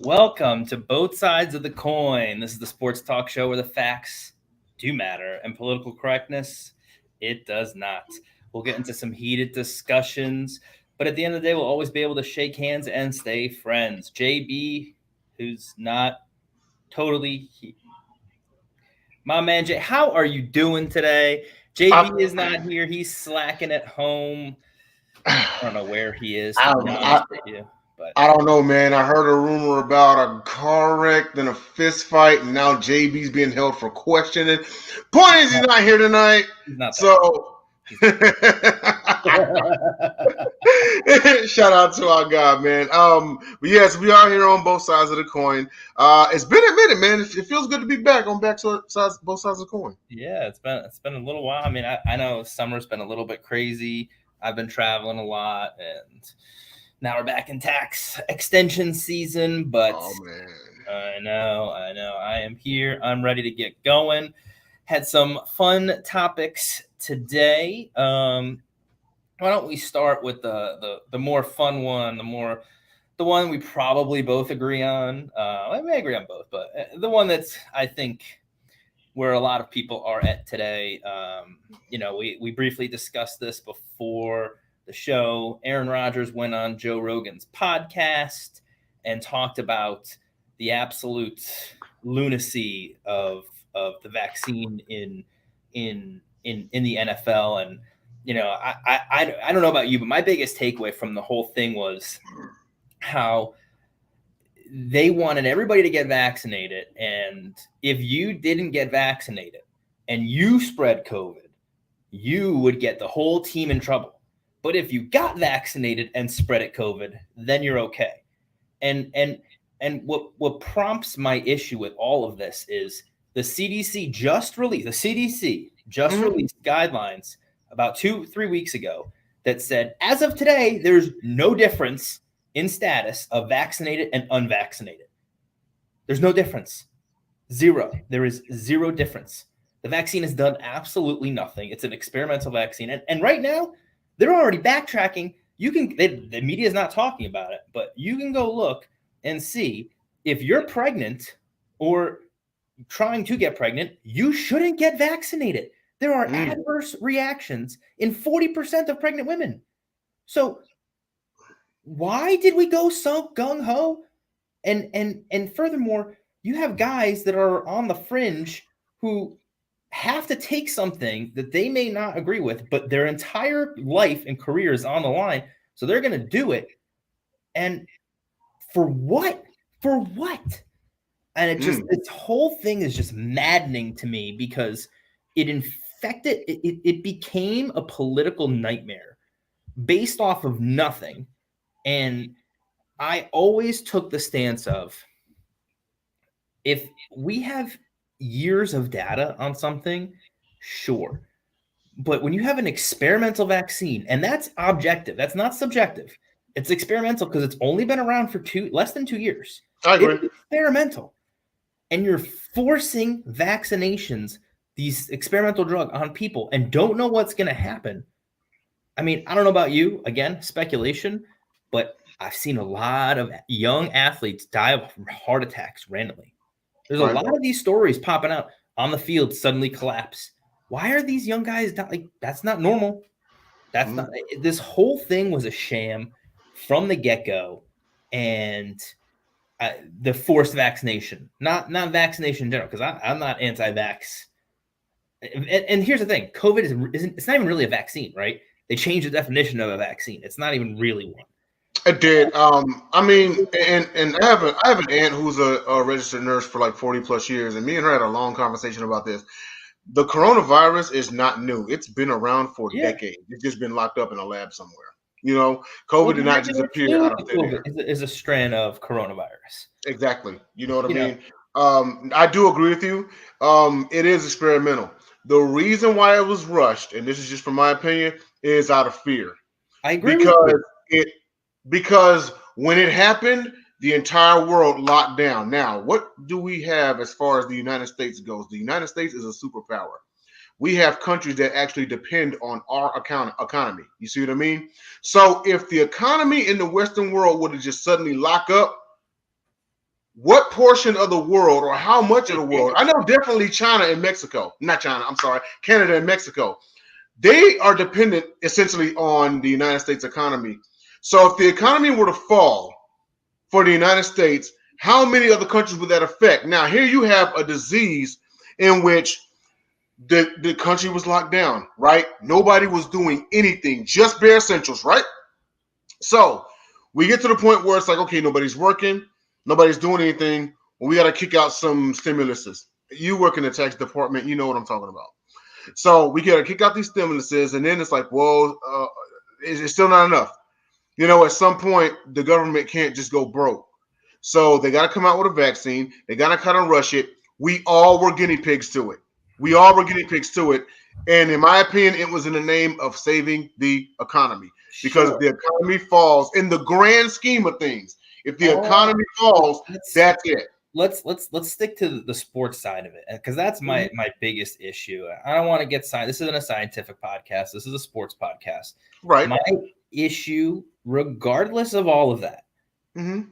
Welcome to Both Sides of the Coin. This is the sports talk show where the facts do matter and political correctness, it does not. We'll get into some heated discussions, but at the end of the day, we'll always be able to shake hands and stay friends. JB, who's not totally... My man, Jay, how are you doing today? JB is not here. He's slacking at home. I don't know where he is, to be honest with you. But I don't know, man. I heard a rumor about a car wreck, then a fist fight, and now JB's being held for questioning. Point is, he's not here tonight. He's not so, shout out to our guy, man. But yes, we are here on both sides of the coin. It's been a minute, man. It feels good to be back on both sides of the coin. Yeah, it's been a little while. I mean, I know summer's been a little bit crazy. I've been traveling a lot, and now we're back in tax extension season, but I know. I am here. I'm ready to get going. Had some fun topics today. Why don't we start with the more fun one, the one we probably both agree on. I may agree on both, but the one that's, I think, where a lot of people are at today. We briefly discussed this before the show. Aaron Rodgers went on Joe Rogan's podcast and talked about the absolute lunacy of the vaccine in the NFL. And I don't know about you, but my biggest takeaway from the whole thing was how they wanted everybody to get vaccinated, and if you didn't get vaccinated and you spread COVID, you would get the whole team in trouble. But if you got vaccinated and spread it COVID, then you're okay. And what prompts my issue with all of this is the CDC just released guidelines about 2-3 weeks ago that said, as of today, there's no difference in status of vaccinated and unvaccinated. There's no difference. Zero. There is zero difference. The vaccine has done absolutely nothing. It's an experimental vaccine. And right now, they're already backtracking. The media is not talking about it, but you can go look and see if you're pregnant or trying to get pregnant, you shouldn't get vaccinated. There are adverse reactions in 40% of pregnant women. So why did we go so gung-ho? And furthermore, you have guys that are on the fringe who have to take something that they may not agree with, but their entire life and career is on the line. So they're going to do it. And for what? For what? And this whole thing is just maddening to me because it became a political nightmare based off of nothing. And I always took the stance of, if we have years of data on something, sure. But when you have an experimental vaccine, and that's objective, that's not subjective. It's experimental because it's only been around for less than 2 years. I agree. It's experimental. And you're forcing vaccinations, these experimental drug, on people and don't know what's going to happen. I mean, I don't know about you, again, speculation, but I've seen a lot of young athletes die of heart attacks randomly. There's a lot of these stories popping out on the field, suddenly collapse. Why are these young guys that's not normal. That's not. This whole thing was a sham from the get-go, and the forced vaccination, not vaccination in general, because I'm not anti-vax. And here's the thing: COVID it's not even really a vaccine, right? They changed the definition of a vaccine. It's not even really one. It did. I mean, and I have an aunt who's a registered nurse for like 40 plus years, and me and her had a long conversation about this. The coronavirus is not new. It's been around for decades. It's just been locked up in a lab somewhere. COVID did not just appear out of thin air. Is a strand of coronavirus. Exactly. You know what I mean? I do agree with you. It is experimental. The reason why it was rushed, and this is just from my opinion, is out of fear. I agree because when it happened, the entire world locked down. Now, what do we have as far as the United States goes? The United States is a superpower. We have countries that actually depend on our economy. You see what I mean? So if the economy in the Western world would have just suddenly locked up, what portion of the world or how much of the world? I know definitely China and Mexico, not China, I'm sorry, Canada and Mexico. They are dependent essentially on the United States economy. So if the economy were to fall for the United States, how many other countries would that affect? Now, here you have a disease in which the country was locked down, right? Nobody was doing anything, just bare essentials, right? So we get to the point where it's like, okay, nobody's working, nobody's doing anything. Well, we got to kick out some stimuluses. You work in the tax department, you know what I'm talking about. So we got to kick out these stimuluses, and then it's like, well, it's still not enough. You know, at some point, the government can't just go broke. So they got to come out with a vaccine. They got to kind of rush it. We all were guinea pigs to it. And in my opinion, it was in the name of saving the economy. Because the economy falls in the grand scheme of things. If the economy falls, that's it. Let's stick to the sports side of it, because that's my biggest issue. I don't want to get science. This isn't a scientific podcast. This is a sports podcast. Right. My issue, regardless of all of that,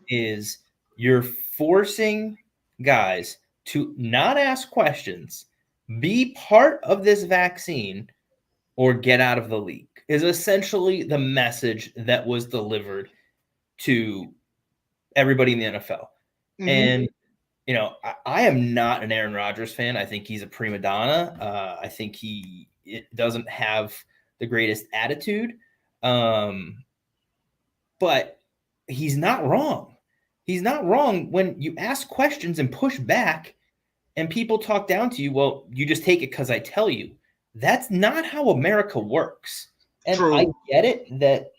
is you're forcing guys to not ask questions, be part of this vaccine, or get out of the league, is essentially the message that was delivered to everybody in the NFL. And, you know, I am not an Aaron Rodgers fan. I think he's a prima donna. I think he doesn't have the greatest attitude. But he's not wrong. He's not wrong when you ask questions and push back and people talk down to you. Well, you just take it because I tell you. That's not how America works. And True. I get it that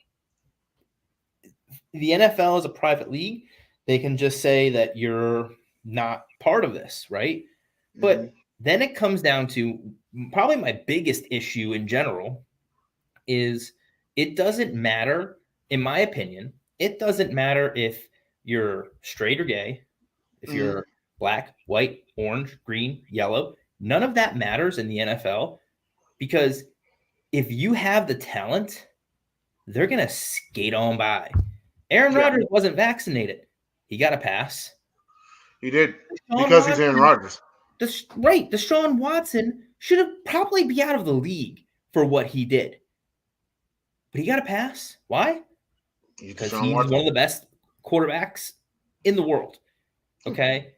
the NFL is a private league. They can just say that you're not part of this, right? But then it comes down to probably my biggest issue in general is it doesn't matter, in my opinion, it doesn't matter if you're straight or gay, if you're black, white, orange, green, yellow. None of that matters in the NFL. Because if you have the talent, they're going to skate on by. Aaron Rodgers wasn't vaccinated. He got a pass. He did. Because he's Aaron Rodgers. Deshaun Watson should have probably be out of the league for what he did. But he got a pass. Why? Because he's one of the best quarterbacks in the world. Okay?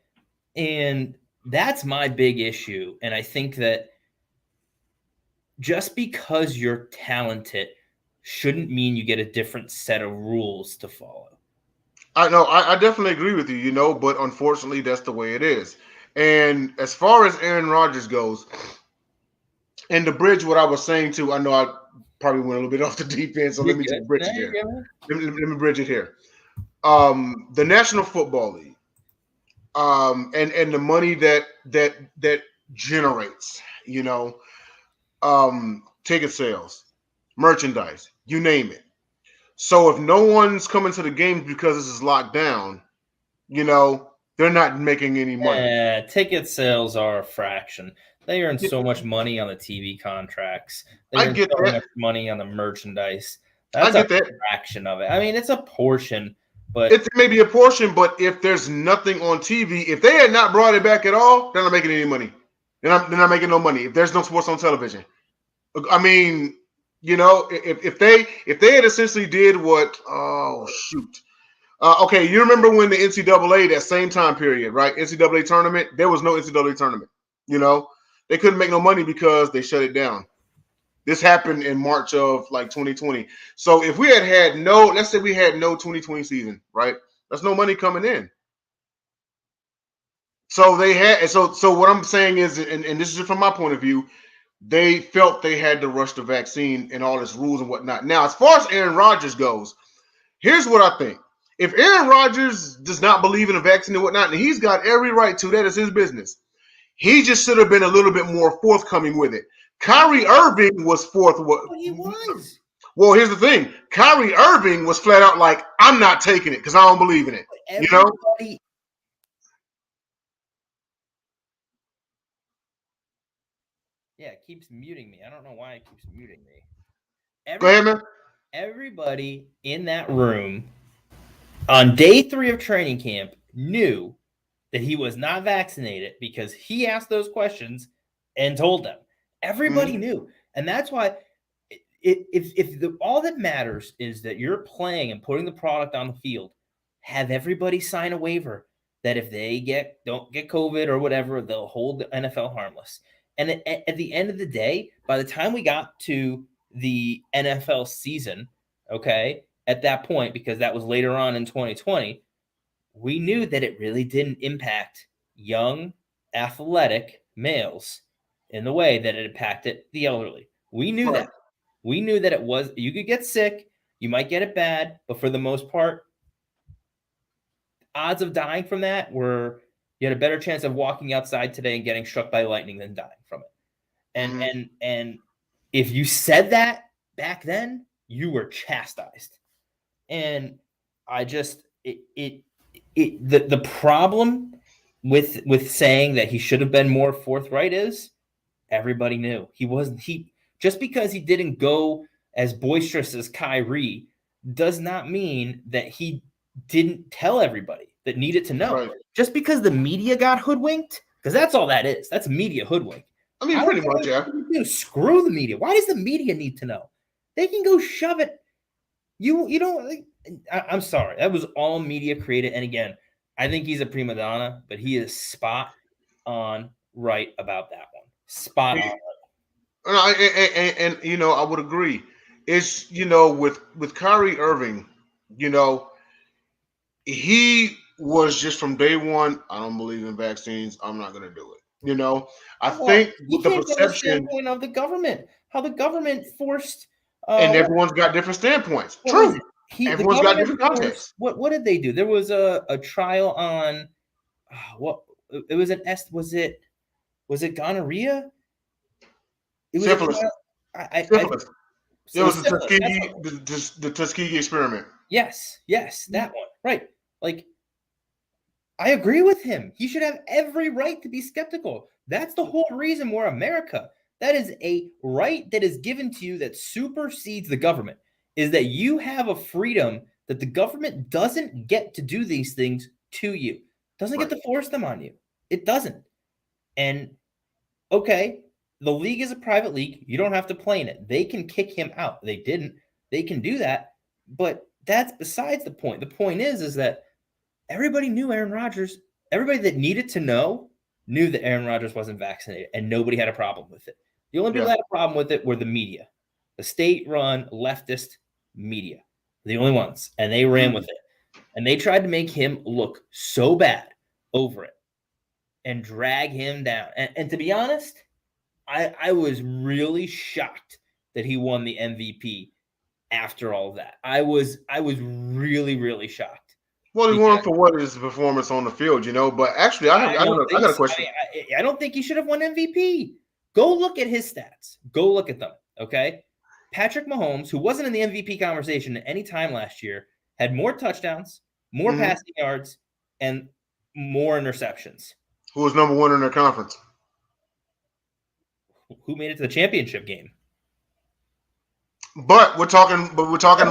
And that's my big issue. And I think that just because you're talented shouldn't mean you get a different set of rules to follow. I know. I definitely agree with you, but unfortunately, that's the way it is. And as far as Aaron Rodgers goes, and to bridge what I was saying to, I know I probably went a little bit off the deep end, so let me just bridge it here. Let me bridge it here. The National Football League, and the money that generates, ticket sales, merchandise, you name it. So if no one's coming to the games because this is locked down, they're not making any money. Yeah, ticket sales are a fraction. They earn so much money on the TV contracts. They earn so much money on the merchandise. That's a fraction of it. I mean, it's a portion, but it may be a portion. But if there's nothing on TV, if they had not brought it back at all, they're not making any money. They're not making no money. If there's no sports on television, I mean, if they had essentially did what? Oh shoot. Okay, you remember when the NCAA, that same time period, right? NCAA tournament, there was no NCAA tournament. They couldn't make no money because they shut it down. This happened in March of 2020. So if we had no, let's say we had no 2020 season, right? There's no money coming in. So they had, so what I'm saying is, and this is from my point of view, they felt they had to rush the vaccine and all its rules and whatnot. Now, as far as Aaron Rodgers goes, here's what I think. If Aaron Rodgers does not believe in a vaccine and whatnot, and he's got every right to, that is his business. He just should have been a little bit more forthcoming with it. Kyrie Irving was He was. Well, here's the thing. Kyrie Irving was flat out like, I'm not taking it because I don't believe in it. Yeah, it keeps muting me. I don't know why it keeps muting me. Go ahead, man. Everybody in that room on day 3 of training camp knew that he was not vaccinated because he asked those questions and told them. Everybody knew. And that's why if all that matters is that you're playing and putting the product on the field, have everybody sign a waiver that if they don't get COVID or whatever, they'll hold the NFL harmless. And at the end of the day, by the time we got to the NFL season, okay, at that point, because that was later on in 2020, we knew that it really didn't impact young, athletic males in the way that it impacted the elderly. We knew that. We knew that you could get sick, you might get it bad, but for the most part, odds of dying from that were you had a better chance of walking outside today and getting struck by lightning than dying from it. And if you said that back then, you were chastised. And I just the problem with saying that he should have been more forthright is everybody knew he just because he didn't go as boisterous as Kyrie does not mean that he didn't tell everybody that needed to know. Right. Just because the media got hoodwinked, because that's all that is. That's media hoodwink. I mean, pretty much, yeah. Screw the media. Why does the media need to know? They can go shove it. You don't. I'm sorry. That was all media created. And again, I think he's a prima donna, but he is spot on right about that one. Spot on. And I would agree. It's with Kyrie Irving, he was just from day one. I don't believe in vaccines. I'm not going to do it. I think the perception of the government, how the government forced, and everyone's got different standpoints. True. Everyone's got different contexts. What did they do? There was a trial on what it was an was it gonorrhea? It was syphilis. Syphilis. It was the Tuskegee experiment. Yes, that one. Right. Like, I agree with him. He should have every right to be skeptical. That's the whole reason we're America. That is a right that is given to you that supersedes the government, is that you have a freedom that the government doesn't get to do these things to you. Doesn't get to force them on you. It doesn't. And, okay, the league is a private league. You don't have to play in it. They can kick him out. They didn't. They can do that. But that's besides the point. The point is that everybody knew Aaron Rodgers. Everybody that needed to know knew that Aaron Rodgers wasn't vaccinated, and nobody had a problem with it. The only people that had a problem with it were the media, the state-run leftist media, the only ones, and they ran with it. And they tried to make him look so bad over it and drag him down. And to be honest, I was really shocked that he won the MVP after all of that. I was really, really shocked. Well, he won for what his performance on the field, But actually, I got a question. I don't think he should have won MVP. Go look at his stats. Go look at them, okay? Patrick Mahomes, who wasn't in the MVP conversation at any time last year, had more touchdowns, more passing yards, and more interceptions. Who was number one in their conference? Who made it to the championship game? But we're talking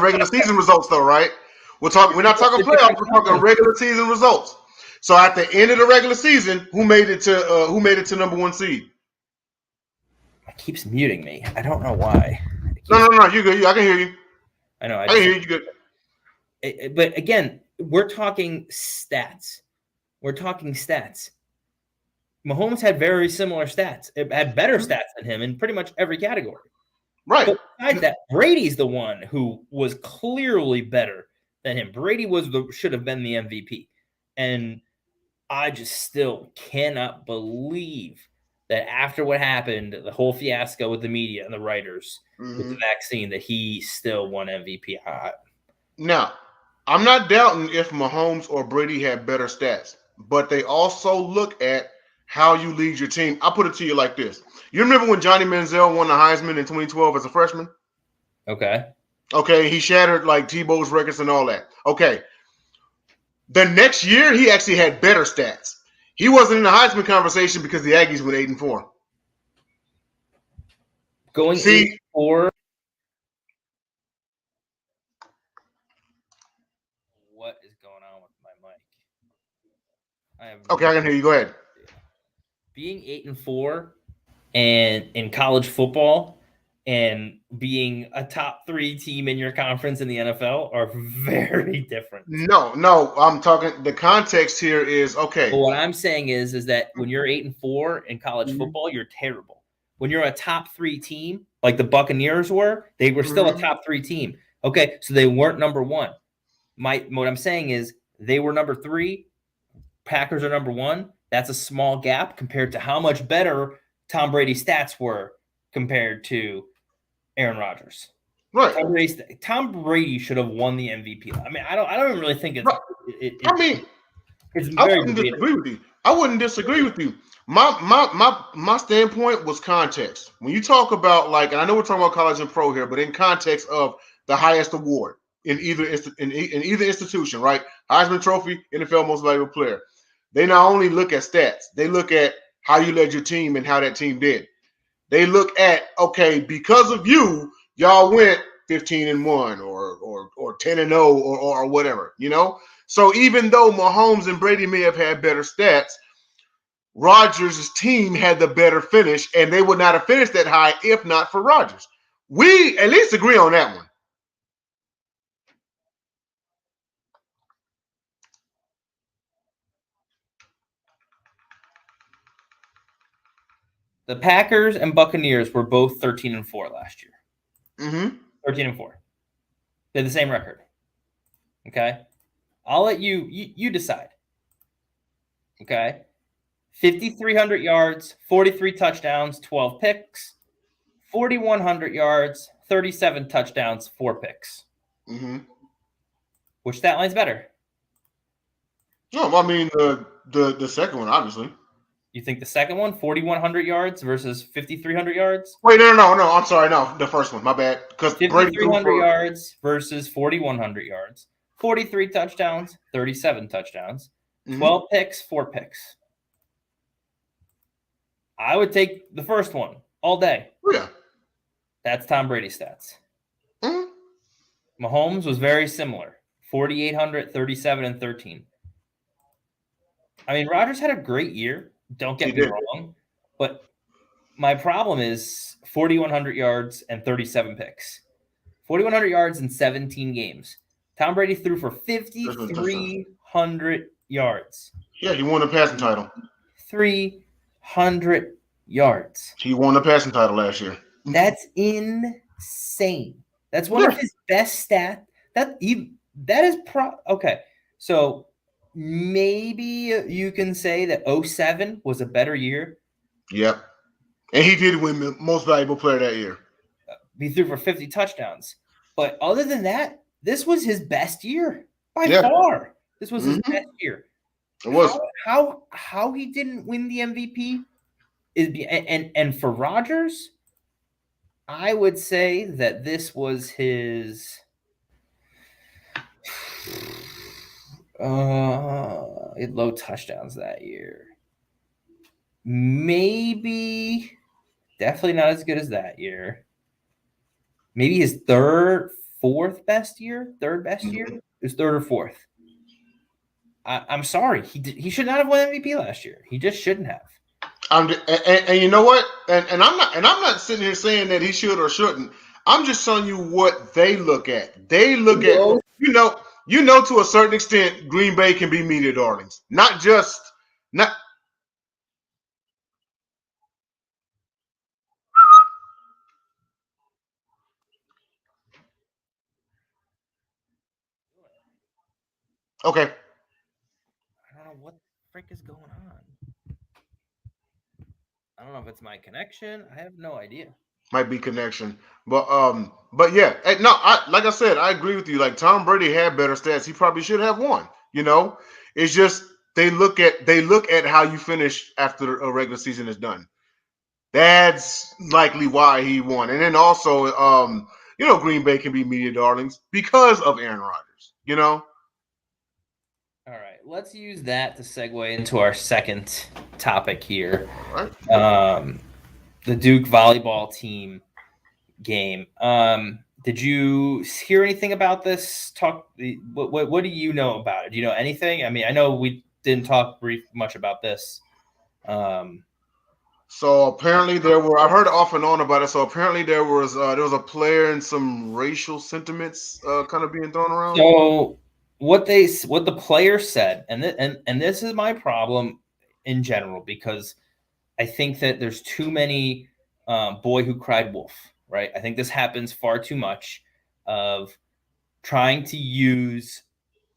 regular season results, though, right? We're not talking playoffs. We're talking regular season results. So at the end of the regular season, who made it to number one seed? It keeps muting me. I don't know why. No, you're good. I can hear you. I know. I can hear you good. But again, we're talking stats. Mahomes had very similar stats. It had better stats than him in pretty much every category. Right. But besides that, Brady's the one who was clearly better than him. Brady should have been the MVP. And I just still cannot believe that after what happened, the whole fiasco with the media and the writers with the vaccine, that he still won MVP. Now, I'm not doubting if Mahomes or Brady had better stats, but they also look at how you lead your team. I'll put it to you like this. You remember when Johnny Manziel won the Heisman in 2012 as a freshman? Okay, he shattered like Tebow's records and all that. Okay. The next year, he actually had better stats. He wasn't in the Heisman conversation because the Aggies went 8-4. Going 8-4. What is going on with my mic? Okay, I can hear you. Go ahead. Being 8-4 and in college football and being a top 3 team in your conference in the NFL are very different. No, I'm talking. The context here is okay. Well, what I'm saying is that when you're 8-4 in college football, you're terrible. When you're a top 3 team, like the Buccaneers were, they were still a top 3 team. Okay, so they weren't number 1. What I'm saying is they were number 3. Packers are number 1. That's a small gap compared to how much better Tom Brady's stats were compared to Aaron Rodgers. Right. Tom Brady should have won the MVP. I mean, I don't even really think it's. I wouldn't disagree with you. I wouldn't disagree with you. My standpoint was context. When you talk about and I know we're talking about college and pro here, but in context of the highest award in either institution, right? Heisman Trophy, NFL Most Valuable Player. They not only look at stats, they look at how you led your team and how that team did. They look at, okay, because of you, y'all went 15-1 or 10-0 or whatever, So even though Mahomes and Brady may have had better stats, Rodgers' team had the better finish, and they would not have finished that high if not for Rodgers. We at least agree on that one. The Packers and Buccaneers were both 13-4 last year. 13-4. They're the same record. Okay? I'll let you decide. Okay? 5,300 yards, 43 touchdowns, 12 picks. 4,100 yards, 37 touchdowns, 4 picks. Which stat line's better? No, I mean the second one, obviously. You think the second one, 4,100 yards versus 5,300 yards? Wait, no. I'm sorry, no, the first one, my bad. Because 5,300 yards versus 4,100 yards, 43 touchdowns, 37 touchdowns, 12 picks, 4 picks. I would take the first one all day. Yeah. That's Tom Brady stats. Mahomes was very similar. 4,800, 37, and 13. I mean, Rodgers had a great year. Don't get me wrong. But my problem is 4,100 yards and 37 picks. 4,100 yards in 17 games. Tom Brady threw for 5,300 yards. Yeah, he won the passing title. 300 yards. He won the passing title last year. That's insane. That's one of his best stats. Okay. So maybe you can say that 2007 was a better year. Yep. And he did win the Most Valuable Player that year. He threw for 50 touchdowns. But other than that, this was his best year by far. This was his best year. It was. How he didn't win the MVP is and for Rodgers, I would say that this was his low touchdowns that year. Maybe definitely not as good as that year. Maybe his third best year. His third or fourth. I'm sorry. He should not have won MVP last year. He just shouldn't have. And you know what? And I'm not sitting here saying that he should or shouldn't. I'm just telling you what they look at. They look at to a certain extent, Green Bay can be media darlings. Not. Okay. I don't know what the frick is going on. I don't know if it's my connection. I have no idea. Might be connection, but yeah, no. Like I said, I agree with you. Like Tom Brady had better stats. He probably should have won. It's just they look at how you finish after a regular season is done. That's likely why he won. And then also, Green Bay can be media darlings because of Aaron Rodgers. All right, let's use that to segue into our second topic here. All right. The Duke volleyball team game. Did you hear anything about this? What do you know about it? Do you know anything? I mean, I know didn't talk much about this. So apparently I heard off and on about it. So apparently there was a player and some racial sentiments kind of being thrown around. So what the player said, and this is my problem in general, because I think that there's too many boy who cried wolf, right? I think this happens far too much of trying to use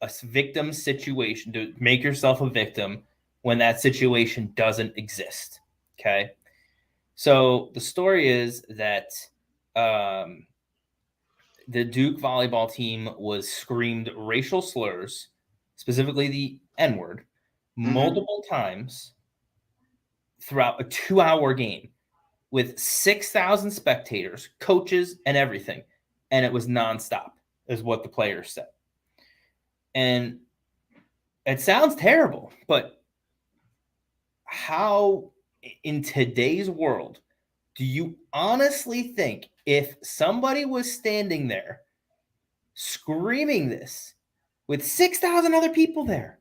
a victim situation to make yourself a victim when that situation doesn't exist. Okay. So the story is that the Duke volleyball team was screamed racial slurs, specifically the N-word, multiple times throughout a 2-hour game with 6,000 spectators, coaches, and everything. And it was nonstop, is what the players said. And it sounds terrible, but how in today's world do you honestly think if somebody was standing there screaming this with 6,000 other people there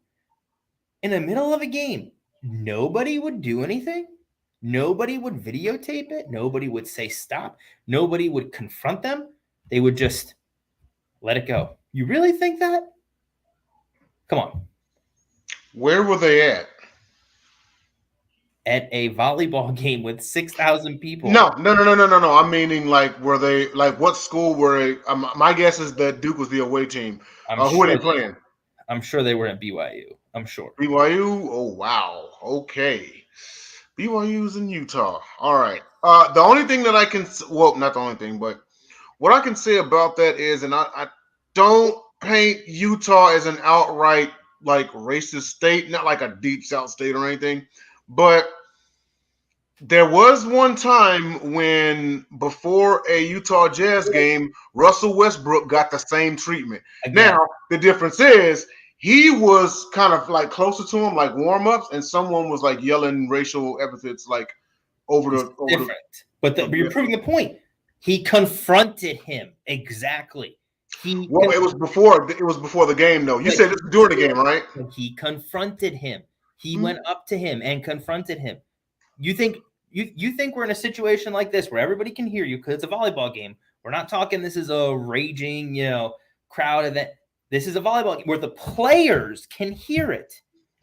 in the middle of a game, nobody would do anything? Nobody would videotape it. Nobody would say stop. Nobody would confront them. They would just let it go. You really think that? Come on. Where were they at? At a volleyball game with 6,000 people. No. I'm meaning like, were they like what school were they? My guess is that Duke was the away team. Who were they playing? I'm sure they were at BYU. I'm sure. BYU? Oh, wow. Okay. BYU's in Utah. All right. The only thing that I can, well, not the only thing, but what I can say about that is, and I don't paint Utah as an outright like racist state, not like a deep South state or anything, but there was one time when before a Utah Jazz game, Russell Westbrook got the same treatment. Again. Now, the difference is he was kind of like closer to him, like warm-ups, and someone was like yelling racial epithets like over the different. But you're proving the point. He confronted him. Exactly. It was before the game, though. You said it's during the game, right? He confronted him. He went up to him and confronted him. You think we're in a situation like this where everybody can hear you because it's a volleyball game? We're not talking this is a raging, crowd event. This is a volleyball game where the players can hear it.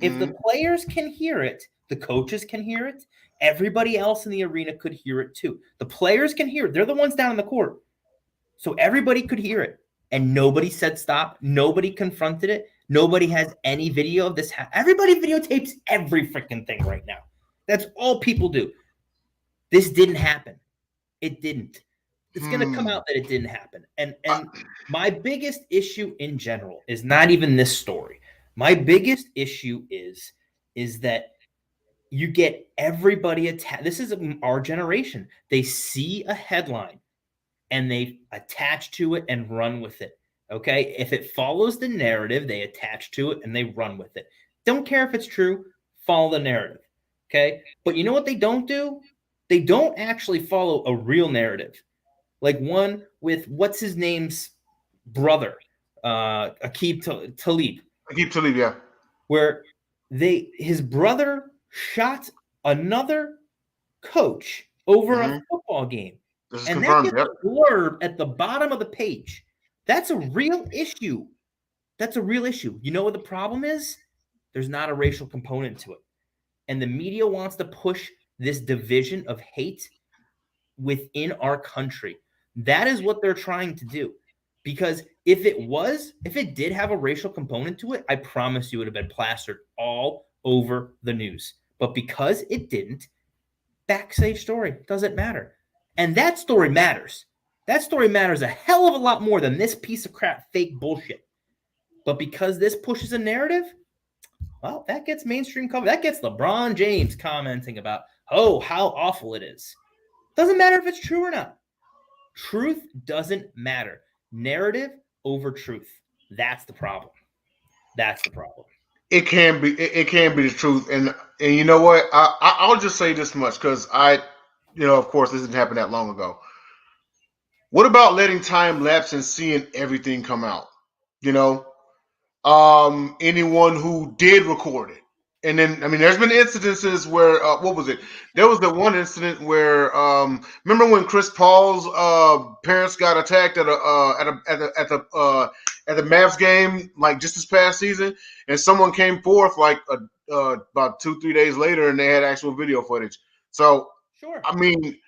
If the players can hear it, the coaches can hear it. Everybody else in the arena could hear it too. The players can hear it. They're the ones down in the court. So everybody could hear it. And nobody said stop. Nobody confronted it. Nobody has any video of this. Everybody videotapes every freaking thing right now. That's all people do. This didn't happen. It didn't. It's going to come out that it didn't happen. And my biggest issue in general is not even this story. My biggest issue is that you get everybody attacked. This is our generation. They see a headline and they attach to it and run with it. Okay? If it follows the narrative, they attach to it and they run with it. Don't care if it's true. Follow the narrative. Okay? But you know what they don't do? They don't actually follow a real narrative. Like one with what's his name's brother, Aqib Talib. Aqib Talib, yeah. Where his brother shot another coach over a football game. This is confirmed. That gets a blurb at the bottom of the page. That's a real issue. That's a real issue. You know what the problem is? There's not a racial component to it. And the media wants to push this division of hate within our country. That is what they're trying to do. Because if it did have a racial component to it, I promise you it would have been plastered all over the news. But because it didn't, backstage story doesn't matter. And that story matters. That story matters a hell of a lot more than this piece of crap fake bullshit. But because this pushes a narrative, well, that gets mainstream coverage. That gets LeBron James commenting about, how awful it is. Doesn't matter if it's true or not. Truth doesn't matter. Narrative over truth. That's the problem. That's the problem. It can be the truth. And you know what? I'll just say this much because of course, this didn't happen that long ago. What about letting time lapse and seeing everything come out? Anyone who did record it, And then, I mean, there's been incidences where what was it? There was the one incident where remember when Chris Paul's parents got attacked at the Mavs game, like just this past season, and someone came forth like about 2-3 days later, and they had actual video footage. So, sure. I mean,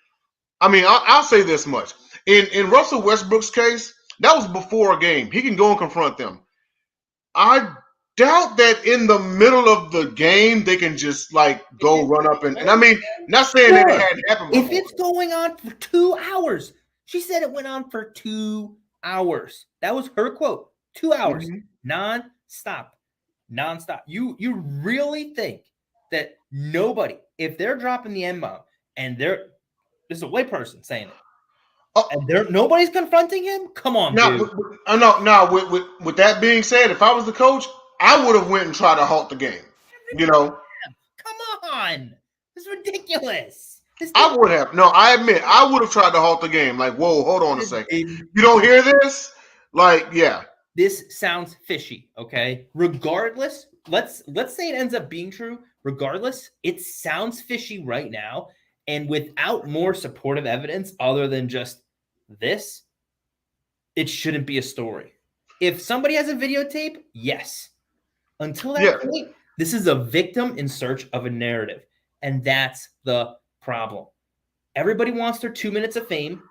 I'll say this much: in Russell Westbrook's case, that was before a game. He can go and confront them. I doubt that in the middle of the game they can just like go run up and I mean, not saying that it hadn't happened before. If it's going on for 2 hours, she said it went on for 2 hours. That was her quote. 2 hours, non-stop. You really think that nobody, if they're dropping the M-bomb and this is a white person saying it, and nobody's confronting him? Come on, dude. With that being said, if I was the coach, I would have went and tried to halt the game. You know? Come on. This is ridiculous. I would have. No, I admit, I would have tried to halt the game. Like, whoa, hold on a second. You don't hear this? Like, yeah. This sounds fishy, okay? Regardless, let's say it ends up being true. Regardless, it sounds fishy right now. And without more supportive evidence other than just this, it shouldn't be a story. If somebody has a videotape, yes. Until that point, this is a victim in search of a narrative. And that's the problem. Everybody wants their 2 minutes of fame.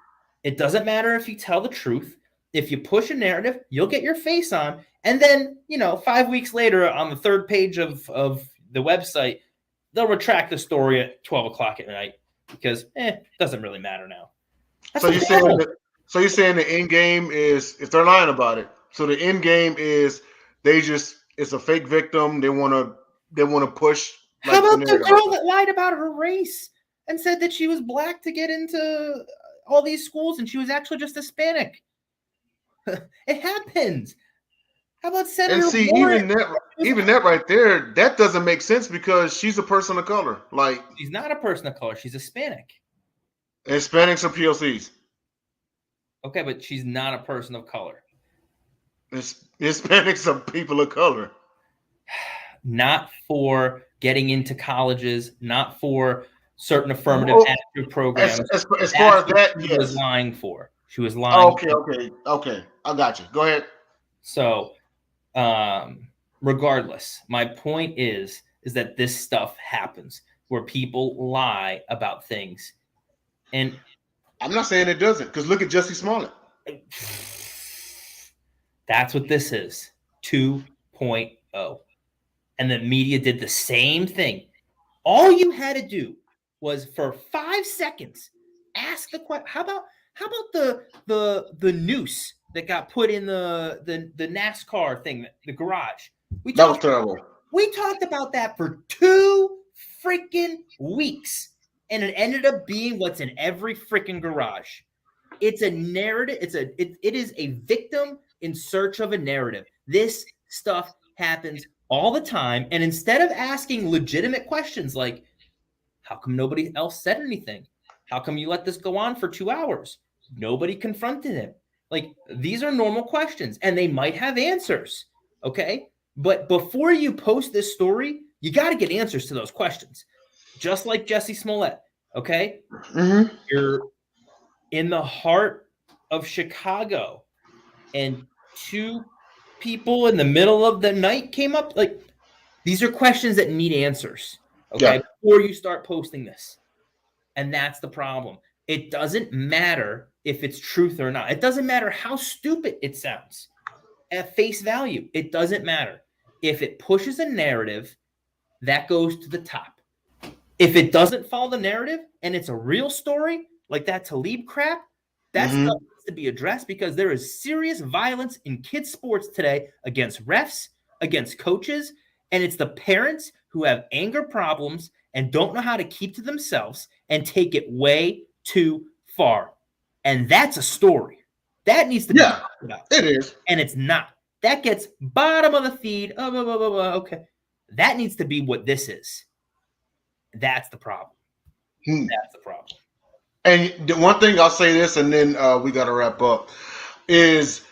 It doesn't matter if you tell the truth. If you push a narrative, you'll get your face on. And then, 5 weeks later on the third page of the website, they'll retract the story at 12 o'clock at night because it doesn't really matter now. So you're saying the end game is, if they're lying about it, so the end game is it's a fake victim. They want to push. How about the girl that lied about her race and said that she was black to get into all these schools and she was actually just Hispanic? It happens. How about Senator Warren? Even that right there, that doesn't make sense because she's a person of color. Like, she's not a person of color. She's Hispanic. Hispanics are POCs. Okay, but she's not a person of color. Hispanics are people of color. Not for getting into colleges, not for certain affirmative action programs. As far as that, she was lying for. She was lying. Okay. I got you. Go ahead. So, regardless, my point is that this stuff happens where people lie about things. And I'm not saying it doesn't, because look at Jussie Smollett. That's what this is, 2.0. And the media did the same thing. All you had to do was for 5 seconds ask the question. How about the noose that got put in the NASCAR thing, the garage? That was terrible. We talked about that for 2 freaking weeks, and it ended up being what's in every freaking garage. It's a narrative. It is a victim in search of a narrative. This stuff happens all the time. And instead of asking legitimate questions like, how come nobody else said anything? How come you let this go on for 2 hours? Nobody confronted him. Like, these are normal questions and they might have answers. Okay. But before you post this story, you got to get answers to those questions. Just like Jussie Smollett. Okay. Mm-hmm. You're in the heart of Chicago and 2 people in the middle of the night came up. Like, these are questions that need answers, okay, before you start posting this. And that's the problem. It doesn't matter if it's truth or not. It doesn't matter how stupid it sounds at face value. It doesn't matter. If it pushes a narrative, that goes to the top. If it doesn't follow the narrative and it's a real story, like that Talib crap, that stuff needs to be addressed because there is serious violence in kids' sports today against refs, against coaches, and it's the parents who have anger problems and don't know how to keep to themselves and take it way too far. And that's a story. That needs to be talked about. It is. And it's not. That gets bottom of the feed. Okay. That needs to be what this is. That's the problem. That's the problem. And the one thing I'll say this, and then we got to wrap up, is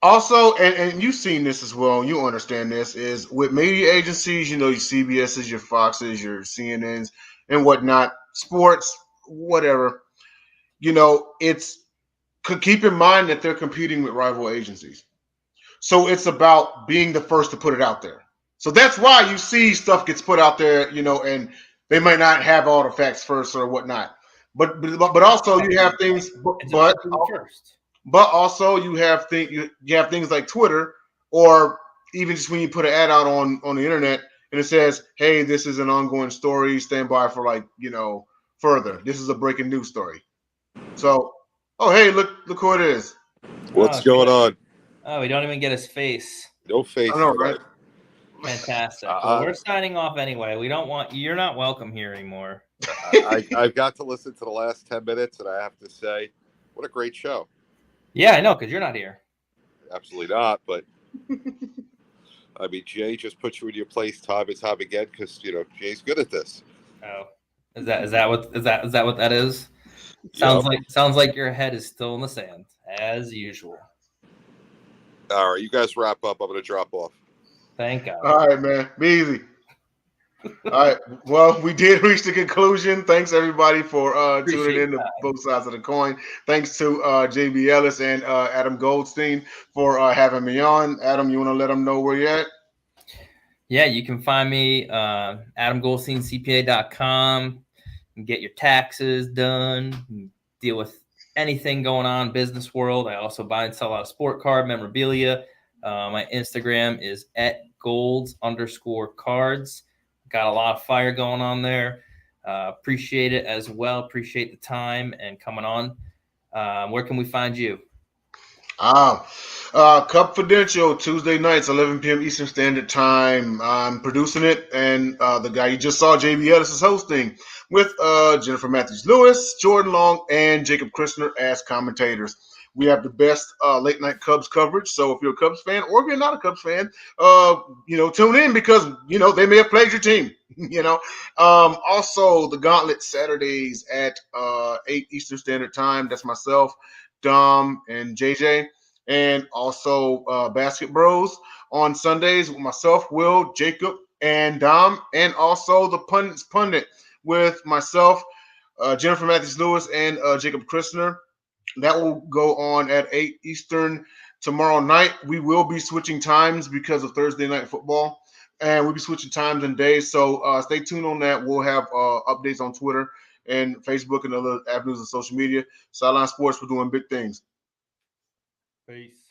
Also, and you've seen this as well, you understand this, is with media agencies, your CBS's, your Foxes, your CNNs, and whatnot, sports, whatever, it's keep in mind that they're competing with rival agencies. So it's about being the first to put it out there. So that's why you see stuff gets put out there, and they might not have all the facts first or whatnot. But also you have things, but also you have things like Twitter, or even just when you put an ad out on the internet and it says, "Hey, this is an ongoing story. Stand by for further. This is a breaking news story." So, oh hey, look who it is. What's going on? Oh, we don't even get his face. No face. I know, right? Fantastic. Well, we're signing off anyway. We don't want you're not welcome here anymore. I've got to listen to the last 10 minutes, and I have to say, what a great show. Yeah, I know, because you're not here. Absolutely not, but I mean, Jay just put you in your place time and time again because Jay's good at this. Oh, is that what that is? Sounds like your head is still in the sand as usual. All right, you guys wrap up. I'm going to drop off. Thank God. All right, man. Be easy. All right. Well, we did reach the conclusion. Thanks everybody for tuning in to both sides of the coin. Thanks to JB Ellis and Adam Goldstein for having me on. Adam, you want to let them know where you're at? Yeah, you can find me AdamGoldsteinCPA.com. Get your taxes done, deal with anything going on business world. I also buy and sell a lot of sport card memorabilia. My Instagram is @golds_cards. Got a lot of fire going on there. Appreciate it as well. Appreciate the time and coming on. Where can we find you? Confidential, Tuesday nights, 11 p.m. Eastern Standard Time. I'm producing it, and the guy you just saw, JB Ellis, is hosting with Jennifer Matthews-Lewis, Jordan Long, and Jacob Christner as commentators. We have the best late night Cubs coverage. So if you're a Cubs fan, or if you're not a Cubs fan, tune in because they may have played your team. Also the Gauntlet Saturdays at 8 Eastern Standard Time. That's myself, Dom, and JJ. And also Basket Bros on Sundays with myself, Will, Jacob, and Dom, and also the Pundit with myself, Jennifer Matthews-Lewis, and Jacob Christner. That will go on at 8 Eastern tomorrow night. We will be switching times because of Thursday night football, and we'll be switching times and days. So stay tuned on that. We'll have updates on Twitter and Facebook and other avenues of social media. Sideline Sports, we're doing big things. Peace.